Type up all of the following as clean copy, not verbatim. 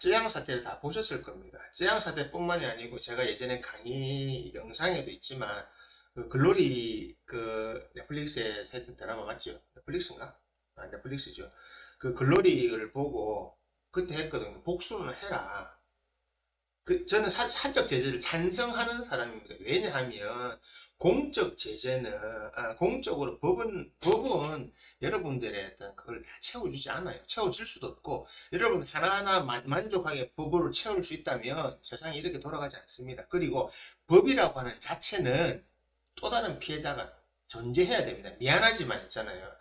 쯔양 사태를 다 보셨을 겁니다. 쯔양 사태뿐만이 아니고 제가 예전에 강의 영상에도 있지만 그 글로리 그 넷플릭스에 했던 드라마 맞죠? 넷플릭스인가? 아, 넷플릭스죠. 그 글로리를 보고 그때 했거든요. 복수는 해라. 저는 사적 제재를 찬성하는 사람입니다. 왜냐하면 공적 제재는 공적으로 법은 여러분들의 어떤 그걸 다 채워주지 않아요. 채워질 수도 없고 여러분 하나하나 만족하게 법으로 채울 수 있다면 세상이 이렇게 돌아가지 않습니다. 그리고 법이라고 하는 자체는 또 다른 피해자가 존재해야 됩니다. 미안하지만 있잖아요.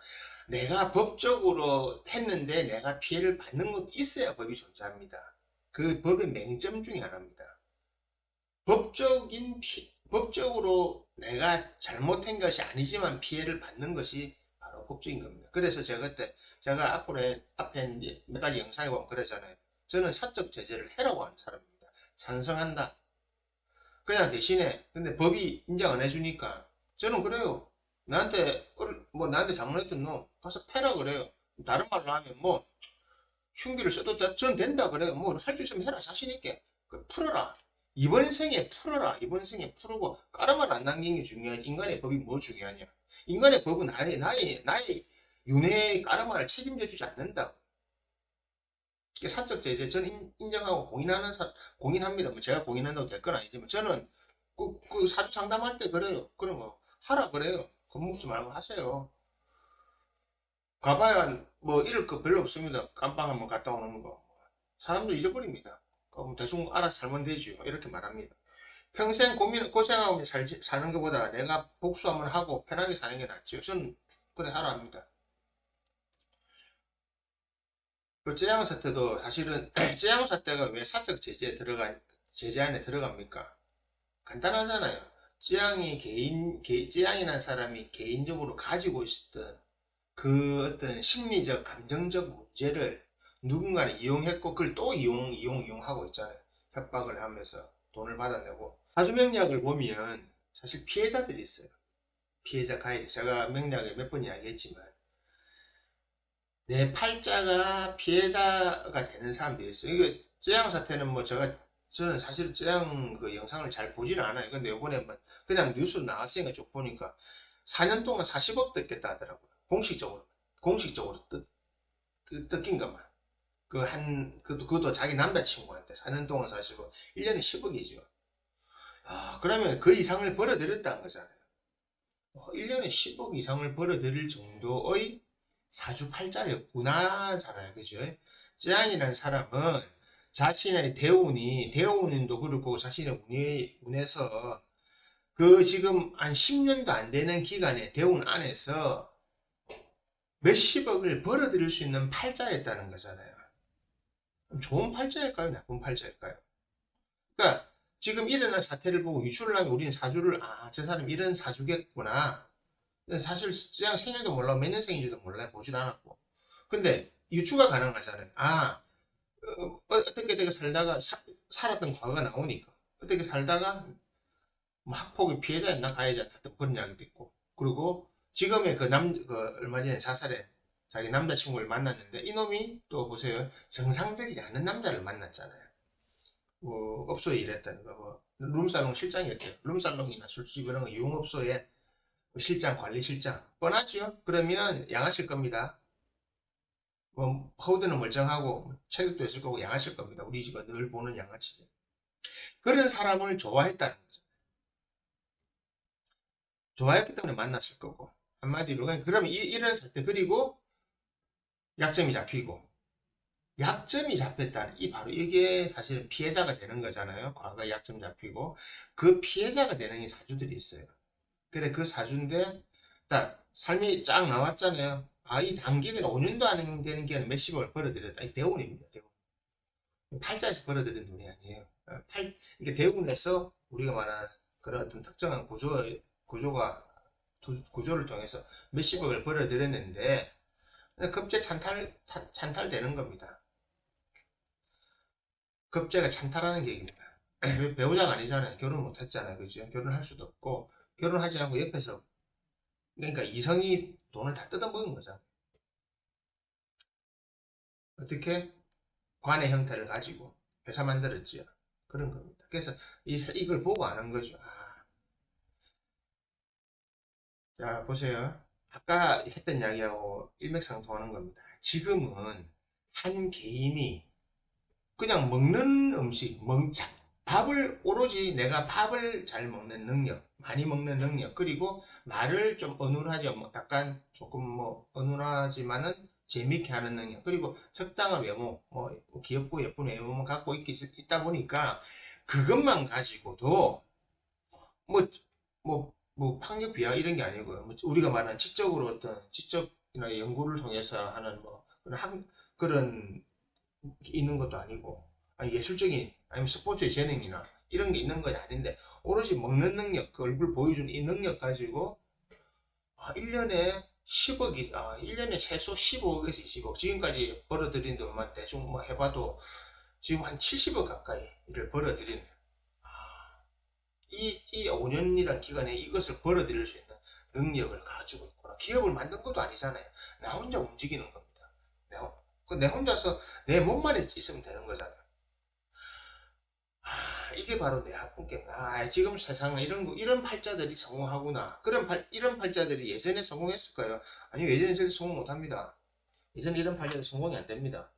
내가 법적으로 했는데 내가 피해를 받는 것도 있어야 법이 존재합니다. 그 법의 맹점 중에 하나입니다. 법적으로 내가 잘못한 것이 아니지만 피해를 받는 것이 바로 법적인 겁니다. 그래서 제가 앞에 몇 가지 영상에 보면 그러잖아요. 저는 사적 제재를 해라고 하는 사람입니다. 찬성한다. 그냥 대신에 근데 법이 인정 안 해주니까 저는 그래요. 나한테 잘못했던 놈 가서 패라 그래요. 다른 말로 하면 뭐 흉기를 써도 전 된다 그래요. 뭐 할 수 있으면 해라 자신 있게 풀어라. 이번 생에 풀어라. 이번 생에 풀고 까르마를 안 남기는 게 중요하지. 인간의 법이 뭐 중요하냐. 인간의 법은 나의 윤회의 까르마를 책임져 주지 않는다. 사적 제재 저는 인정하고 공인합니다. 뭐 제가 공인한다고 될 건 아니지만 저는 그 사주 상담할 때 그래요. 그럼 뭐 하라 그래요. 겁먹지 말고 하세요. 가봐야 뭐 잃을 거 별로 없습니다. 깜빵 한번 갔다 오는 거. 사람도 잊어버립니다. 그럼 대충 알아서 살면 되죠. 이렇게 말합니다. 평생 고생하고 사는 것보다 내가 복수 한번 하고 편하게 사는 게 낫죠. 저는 그래 하라 합니다. 그 재앙 사태도 사실은 재앙 사태가 왜 사적 제재 안에 들어갑니까? 간단하잖아요. 찌양이라는 사람이 개인적으로 가지고 있었던 그 어떤 심리적, 감정적 문제를 누군가는 이용했고, 그걸 또 이용하고 있잖아요. 협박을 하면서 돈을 받아내고. 사주 명리학을 보면 사실 피해자들이 있어요. 피해자, 가해자. 제가 명리학에 몇 번 이야기했지만, 내 팔자가 피해자가 되는 사람들이 있어요. 이거, 쯔양 사태는 뭐 저는 사실 쯔양 그 영상을 잘 보지는 않아요. 근데 이번에 뭐 그냥 뉴스 나왔으니까 쭉 보니까 4년 동안 40억 뜯겠다 하더라고요. 공식적으로 뜯긴 것만. 그것도 자기 남자친구한테 4년 동안 40억, 1년에 10억이죠. 아, 그러면 그 이상을 벌어들였다는 거잖아요. 1년에 10억 이상을 벌어들일 정도의 사주팔자였구나잖아요. 그죠? 쯔양이라는 사람은 자신의 대운도 그렇고 자신의 운에서 그 지금 한 10년도 안 되는 기간에 대운 안에서 몇십억을 벌어들일 수 있는 팔자였다는 거잖아요. 그럼 좋은 팔자일까요? 나쁜 팔자일까요? 그러니까 지금 일어난 사태를 보고 유출을 하면 우리는 저 사람 이런 사주겠구나. 사실 그냥 생일도 몰라, 몇 년생인지도 몰라, 보지도 않았고. 근데 유추가 가능하잖아요. 어떻게 살다가 살았던 과거가 나오니까. 어떻게 살다가 뭐 학폭의 피해자였나 가해자였나 그런 이야기도 있고. 그리고 지금의 그 얼마 전에 자살해 자기 남자친구를 만났는데 이놈이 또 보세요. 정상적이지 않은 남자를 만났잖아요. 뭐 업소에 일했다는 거, 뭐 룸살롱 실장이었대요. 룸살롱이나 술집 이런 거 유흥업소에 실장, 관리실장 뻔하죠. 그러면 양하실 겁니다. 뭐 파우더는 멀쩡하고 체격도 있을 거고 양하실 겁니다. 우리 집은 늘 보는 양아치들. 그런 사람을 좋아했다는 거죠. 좋아했기 때문에 만났을 거고. 한마디로 그러면 이런 사태 그리고 약점이 잡히고 약점이 잡혔다는 바로 이게 사실은 피해자가 되는 거잖아요. 과거에 약점 잡히고 그 피해자가 되는 이 사주들이 있어요. 그래 그 사주인데 딱 삶이 쫙 나왔잖아요. 이 단기간 5년도 안 되는 기간에 몇십억을 벌어들였다. 이 대운입니다. 대운. 팔자에서 벌어들인 돈이 아니에요. 이게 대운에서 우리가 말하는 그런 어떤 특정한 구조를 통해서 몇십억을 벌어들였는데 급제 찬탈되는 겁니다. 급제가 찬탈하는 계획입니다. 배우자가 아니잖아요. 결혼 못 했잖아요. 그죠? 결혼할 수도 없고 결혼하지 않고 옆에서 그러니까 이성이 돈을 다 뜯어먹은 거잖아요. 어떻게? 관의 형태를 가지고 회사 만들었지요. 그런 겁니다. 그래서 이걸 보고 아는 거죠. 아, 자, 보세요. 아까 했던 이야기하고 일맥상통하는 겁니다. 지금은 한 개인이 그냥 먹는 음식, 밥을 오로지 내가 밥을 잘 먹는 능력, 많이 먹는 능력, 그리고 말을 좀 어눌하지, 약간 조금 뭐 어눌하지만은 재밌게 하는 능력, 그리고 적당한 외모, 뭐 귀엽고 예쁜 외모만 갖고 있다 보니까 그것만 가지고도 뭐, 뭐 학력 비하 이런 게 아니고요. 뭐 우리가 말하는 지적으로 어떤 지적이나 연구를 통해서 하는 뭐 그런 있는 것도 아니고, 아니 예술적인 아니면 스포츠의 재능이나 이런 게 있는 건 아닌데 오로지 먹는 능력, 그 얼굴 보여주는 이 능력 가지고 1년에 10억이 1년에 최소 15억에서 20억 지금까지 벌어들인 돈만 대충 뭐 해봐도 지금 한 70억 가까이 를 벌어들인 이 5년이란 기간에 이것을 벌어들일 수 있는 능력을 가지고 있구나. 기업을 만든 것도 아니잖아요. 나 혼자 움직이는 겁니다. 내 혼자서 내 몸만 있으면 되는 거잖아요. 이게 바로 내 학문계입니다. 지금 세상에 이런 팔자들이 성공하구나. 이런 팔자들이 예전에 성공했을까요? 아니요, 예전에 성공 못합니다. 예전에 이런 팔자들 성공이 안 됩니다.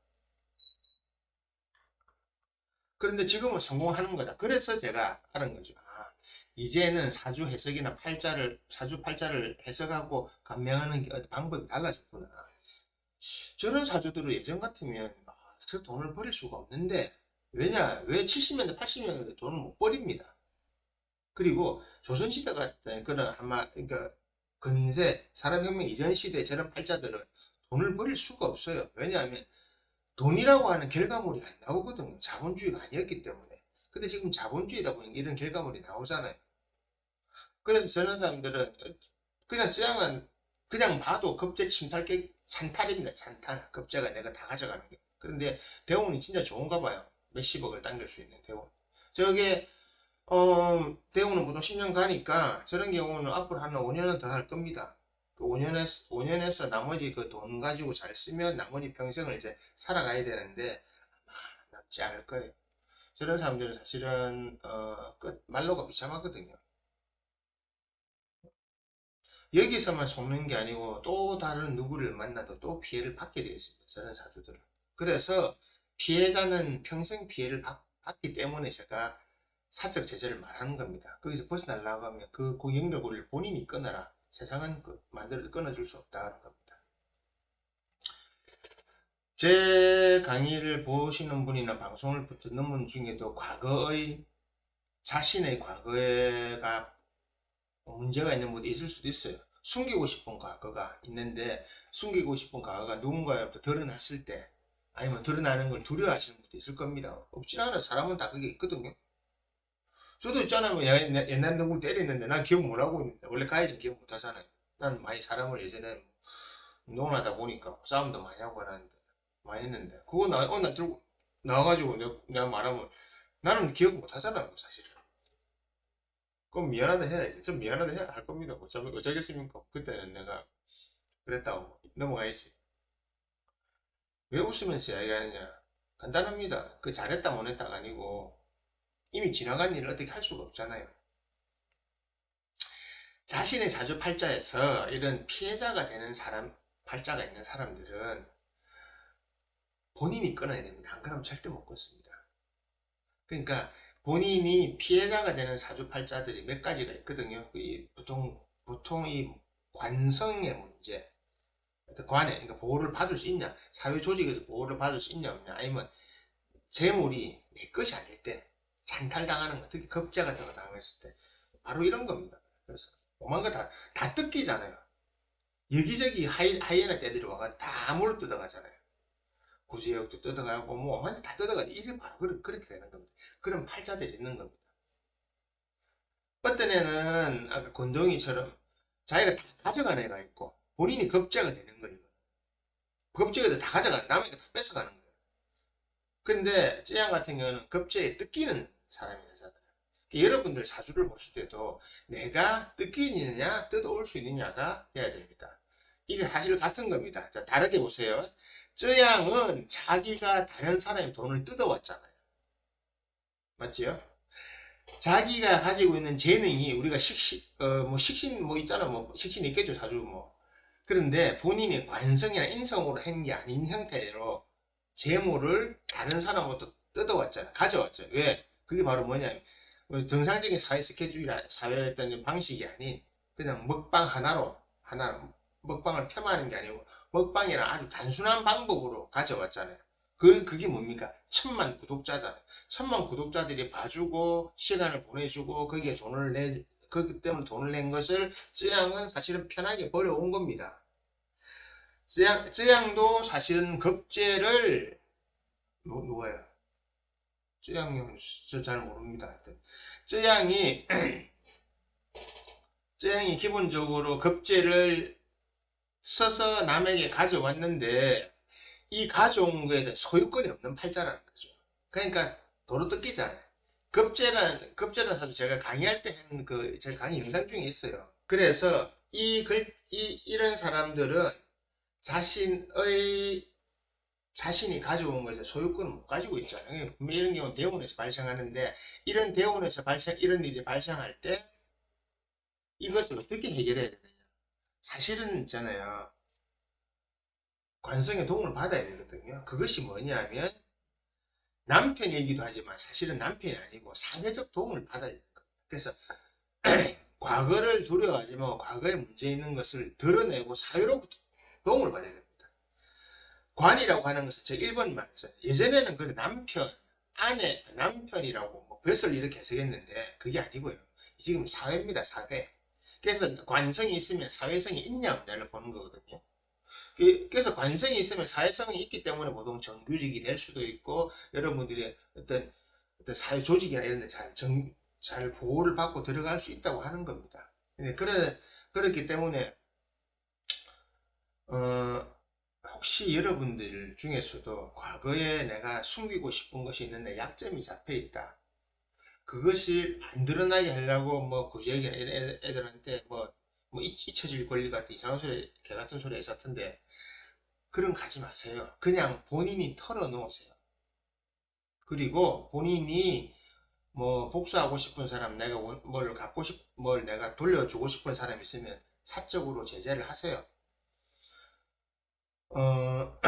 그런데 지금은 성공하는 거다. 그래서 제가 알은 거죠. 이제는 사주 팔자를 해석하고 감명하는 방법이 달라졌구나. 저런 사주들은 예전 같으면 그 돈을 버릴 수가 없는데 왜 70년대, 80년대 돈을 못 버립니다. 그리고 조선시대 같은 그런 아마 그러니까 근세 산업혁명 이전 시대 저런 팔자들은 돈을 버릴 수가 없어요. 왜냐하면 돈이라고 하는 결과물이 안 나오거든요. 자본주의가 아니었기 때문에. 근데 지금 자본주의다 보니 이런 결과물이 나오잖아요. 그래서 저런 사람들은 그냥 찌양은 그냥 봐도 급제 찬탈입니다. 찬탈. 급제가 내가 다 가져가는 게. 그런데 대운이 진짜 좋은가 봐요. 몇십억을 당길 수 있는 대운. 저게 대운은 보통 10년 가니까 저런 경우는 앞으로 한 5년은 더 할 겁니다. 그 5년에서 나머지 그 돈 가지고 잘 쓰면 나머지 평생을 이제 살아가야 되는데 남지 않을 거예요. 저런 사람들은 사실은 말로가 비참하거든요. 여기서만 속는 게 아니고 또 다른 누구를 만나도 또 피해를 받게 되어 있습니다. 저런 사주들은. 그래서 피해자는 평생 피해를 받기 때문에 제가 사적 제재를 말하는 겁니다. 거기서 벗어나려고 하면 그 영역을 본인이 끊어라. 세상은 끊어줄 수 없다는 겁니다. 제 강의를 보시는 분이나 방송을 듣는 분 중에도 자신의 과거가 문제가 있는 분도 있을 수도 있어요. 숨기고 싶은 과거가 있는데 숨기고 싶은 과거가 누군가로부터 드러났을 때 아니면 드러나는 걸 두려워하시는 분도 있을 겁니다. 없진 않아요. 사람은 다 그게 있거든요. 저도 있잖아요. 옛날 누굴 때렸는데 난 기억 못하고 있는데 원래 가해자는 기억 못하잖아요. 난 많이 사람을 예전에 운동을 하다 보니까 싸움도 많이 하고 하는데 많이 했는데 그거 나 들고 나와가지고 내가 말하면 나는 기억 못하잖아요. 사실은. 그럼 미안하다 해야지. 좀 미안하다 해야 할 겁니다. 어쩌겠습니까? 그때는 내가 그랬다고 넘어가야지. 왜 웃으면서 이야기하느냐? 간단합니다. 그 잘했다 못했다가 아니고 이미 지나간 일을 어떻게 할 수가 없잖아요. 자신의 사주팔자에서 이런 피해자가 되는 팔자가 있는 사람들은 본인이 끊어야 됩니다. 안 그러면 절대 못 끊습니다. 그러니까 본인이 피해자가 되는 사주팔자들이 몇 가지가 있거든요. 보통 이 관성의 문제, 그러니까 보호를 받을 수 있냐, 사회 조직에서 보호를 받을 수 있냐 없냐, 아니면 재물이 내 것이 아닐 때 찬탈당하는 거, 특히 급제 같은 거 당했을 때 바로 이런 겁니다. 그래서 오만 거 다 뜯기잖아요. 여기저기 하이에나 떼들이 와가 다 물어 뜯어가잖아요. 구제역도 뜯어가고 뭐 오만 다 뜯어가고 이게 바로 그렇게 되는 겁니다. 그런 팔자들이 있는 겁니다. 어떤 애는 아까 권동이처럼 자기가 다 가져간 애가 있고 본인이 급제가 되는 거예요. 급제가 다 가져가 남의 거 다 뺏어가는 거예요. 근데 쯔양 같은 경우는 급제에 뜯기는 사람이잖아요. 여러분들 사주를 보실 때도 내가 뜯기느냐 뜯어올 수 있느냐가 돼야 됩니다. 이게 사실 같은 겁니다. 자, 다르게 보세요. 쯔양은 자기가 다른 사람의 돈을 뜯어왔잖아요. 맞지요? 자기가 가지고 있는 재능이 우리가 뭐 식신 뭐 있잖아. 뭐 식신 있겠죠. 자주 뭐. 그런데 본인이 관성이나 인성으로 한 게 아닌 형태로 재물을 다른 사람부터 뜯어왔잖아. 가져왔죠. 왜? 그게 바로 뭐냐면 우리 정상적인 사회 스케줄이나 사회 어떤 방식이 아닌 그냥 먹방 하나로 먹방을 폄하하는 게 아니고 먹방이란 아주 단순한 방법으로 가져왔잖아요. 그게 뭡니까? 1,000만 구독자잖아요. 1,000만 구독자들이 봐주고 시간을 보내주고 거기에 그렇기 때문에 돈을 낸 것을 쯔양은 사실은 편하게 버려온 겁니다. 쯔양도 사실은 급제를 누가요? 쯔양은 저 잘 모릅니다. 하여튼 쯔양이 쯔양이 기본적으로 급제를 써서 남에게 가져왔는데 이 가져온 거에 대한 소유권이 없는 팔자라는 거죠. 그러니까 도로 뜯기잖아요. 급제는 사실 제가 강의할 때 한 제 강의 영상 중에 있어요. 그래서 이런 사람들은 자신이 가져온 것에 소유권을 못 가지고 있잖아요. 이런 경우는 대운에서 발생하는데, 이런 일이 발생할 때 이것을 어떻게 해결해야 되느냐. 사실은 있잖아요. 관성의 도움을 받아야 되거든요. 그것이 뭐냐면, 남편이기도 하지만 사실은 남편이 아니고 사회적 도움을 받아야 돼요. 그래서 과거를 두려워하지 만 과거에 문제 있는 것을 드러내고 사회로부터 도움을 받아야 됩니다. 관이라고 하는 것은 제 1번 말했어요. 예전에는 그 남편이라고 뭐 벼슬 이렇게 해석했는데 그게 아니고요. 지금 사회입니다, 사회. 그래서 관성이 있으면 사회성이 있냐 없냐를 보는 거거든요. 그래서 관성이 있으면 사회성이 있기 때문에 보통 정규직이 될 수도 있고 여러분들이 어떤 사회 조직이나 이런 데 잘 보호를 받고 들어갈 수 있다고 하는 겁니다. 그렇기 때문에 어, 혹시 여러분들 중에서도 과거에 내가 숨기고 싶은 것이 있는데 약점이 잡혀 있다. 그것이 안 드러나게 하려고 뭐 구제역이나 이런 애들한테 뭐 잊혀질 권리 같은 이상한 소리, 개 같은 소리 있었던데 그런 거 가지 마세요. 그냥 본인이 털어놓으세요. 그리고 본인이 뭐 복수하고 싶은 사람, 내가 뭘 내가 돌려주고 싶은 사람 있으면 사적으로 제재를 하세요. 어,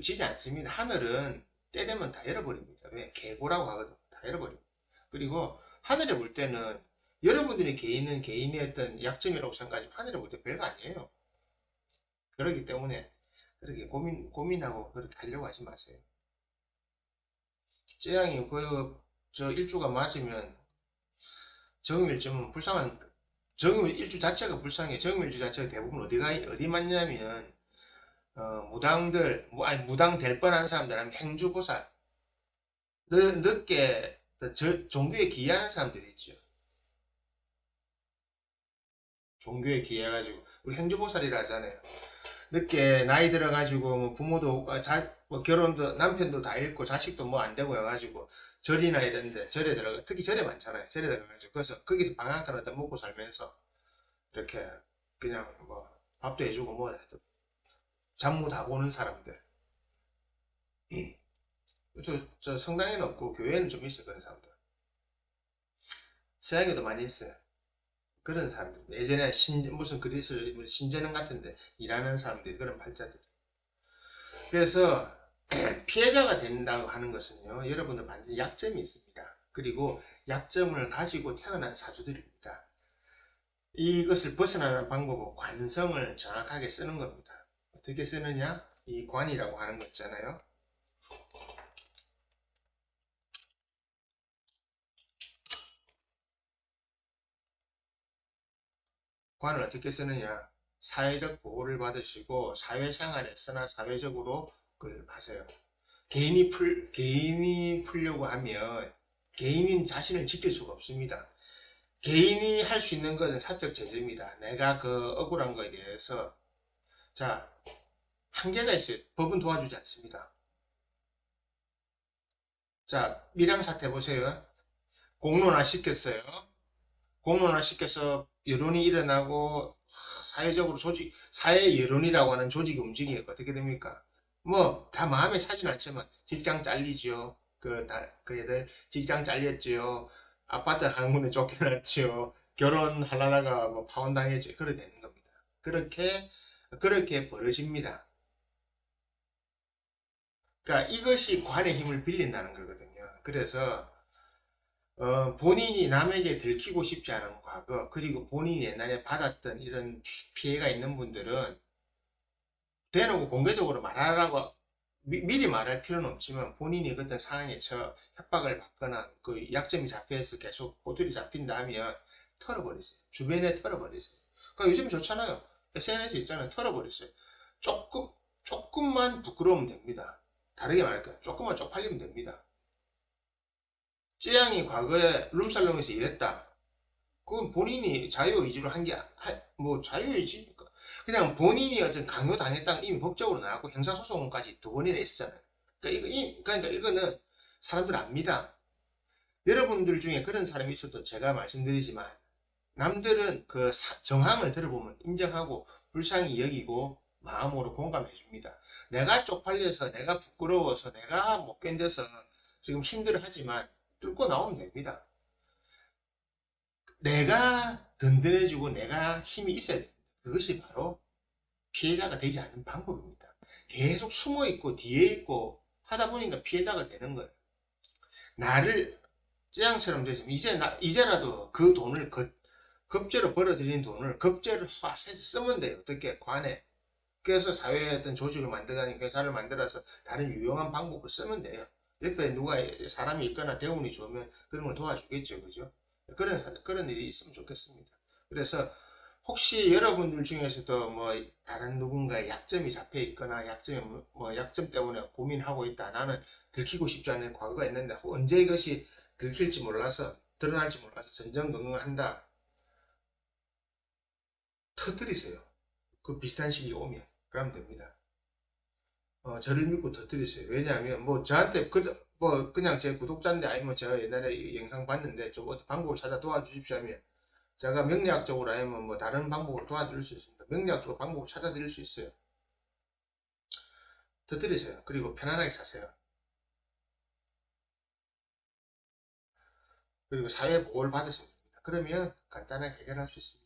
지지 않습니다. 하늘은 때 되면 다 열어버립니다. 왜? 계고라고 하거든. 다 열어버립니다. 그리고 하늘에 볼 때는 여러분들이 개인의 어떤 약점이라고 생각하지만 하늘에 볼 때 별거 아니에요. 그렇기 때문에 그렇게 고민하고 그렇게 하려고 하지 마세요. 재앙이 저 일주가 맞으면 정일점은 정일주 자체가 불쌍해. 정일주 자체가 대부분 어디 맞냐면 무당 될 뻔한 사람들, 행주보살, 늦게 종교에 기여하는 사람들이 있죠. 종교에 기여해가지고 우리 행주보살이라 하잖아요. 늦게 나이 들어가지고 뭐 부모도 뭐 결혼도 남편도 다 잃고 자식도 뭐 안 되고 해가지고 절이나 이런데 절에 들어가 특히 절에 많잖아요. 절에 들어가가지고 그래서 거기서 방 한 칸 얻어 먹고 살면서 이렇게 그냥 뭐 밥도 해주고 뭐 잠무 다 보는 사람들. 저 성당에는 없고 교회는 좀 있어요. 그런 사람들. 서양에도 많이 있어요. 그런 사람들. 예전에 무슨 신전능 같은데 일하는 사람들이 그런 팔자들. 그래서 피해자가 된다고 하는 것은요. 여러분들 반드시 약점이 있습니다. 그리고 약점을 가지고 태어난 사주들입니다. 이것을 벗어나는 방법은 관성을 정확하게 쓰는 겁니다. 어떻게 쓰느냐? 이 관이라고 하는 거 있잖아요. 관을 어떻게 쓰느냐? 사회적 보호를 받으시고 사회생활에서나 사회적으로 그걸 하세요. 개인이 풀려고 하면 개인인 자신을 지킬 수가 없습니다. 개인이 할 수 있는 것은 사적 제재입니다. 내가 그 억울한 거에 대해서 자 한계가 있어요. 법은 도와주지 않습니다. 자 밀양 사태 보세요. 공론화 시켰어요. 공론화 시켜서 여론이 일어나고 사회적으로 사회 여론이라고 하는 조직이 움직이게 어떻게 됩니까? 뭐 다 마음에 차진 않지만 직장 잘리죠. 그 애들 직장 잘렸지요. 아파트 한 군데 쫓겨났지요. 결혼하려다가 뭐 파혼당했죠. 그래 되는 겁니다. 그렇게 벌어집니다. 그러니까 이것이 관의 힘을 빌린다는 거거든요. 그래서 본인이 남에게 들키고 싶지 않은 과거, 그리고 본인이 옛날에 받았던 이런 피해가 있는 분들은 대놓고 공개적으로 말하라고 미리 말할 필요는 없지만 본인이 그때 상황에 협박을 받거나 그 약점이 잡혀서 계속 꼬투리 잡힌다 하면 털어버리세요. 주변에 털어버리세요. 그러니까 요즘 좋잖아요. SNS 있잖아요. 털어버리세요. 조금, 조금만 부끄러우면 됩니다. 다르게 말할까요? 조금만 쪽팔리면 됩니다. 쯔양이 과거에 룸살롱에서 일했다. 그건 본인이 자유의지로 한 게, 뭐, 자유의지니까. 그냥 본인이 어떤 강요당했다는 이미 법적으로 나왔고, 형사소송까지 두 번이나 있었잖아요. 그러니까 이거는 사람들 압니다. 여러분들 중에 그런 사람이 있어도 제가 말씀드리지만, 남들은 그 정황을 들어보면 인정하고, 불쌍히 여기고, 마음으로 공감해 줍니다. 내가 쪽팔려서, 내가 부끄러워서, 내가 못 견뎌서 지금 힘들어 하지만, 뚫고 나오면 됩니다. 내가 든든해지고 내가 힘이 있어야 됩니다. 그것이 바로 피해자가 되지 않는 방법입니다. 계속 숨어 있고 뒤에 있고 하다 보니까 피해자가 되는 거예요. 나를 쯔양처럼 되지만 이제라도 그 돈을 급제로 벌어들인 돈을 급제로 화세서 쓰면 돼요. 어떻게 관에. 그래서 사회의 어떤 조직을 만들자니 회사를 만들어서 다른 유용한 방법을 쓰면 돼요. 옆에 누가 사람이 있거나 대운이 좋으면 그런 걸 도와주겠죠. 그죠? 그런 일이 있으면 좋겠습니다. 그래서 혹시 여러분들 중에서도 뭐 다른 누군가의 약점이 잡혀 있거나 약점 때문에 고민하고 있다. 나는 들키고 싶지 않은 과거가 있는데 언제 이것이 들킬지 몰라서 드러날지 몰라서 전전긍긍한다. 터뜨리세요. 그 비슷한 시기 오면 그러면 됩니다. 저를 믿고 터뜨리세요. 왜냐하면 뭐 저한테 뭐 그냥 제 구독자인데 아니면 제가 옛날에 이 영상 봤는데 좀 어떤 방법을 찾아 도와주십시오 하면 제가 명리학적으로 아니면 뭐 다른 방법으로 도와드릴 수 있습니다. 명리학적으로 방법을 찾아드릴 수 있어요. 터뜨리세요. 그리고 편안하게 사세요. 그리고 사회 보호를 받으시면 됩니다. 그러면 간단하게 해결할 수 있습니다.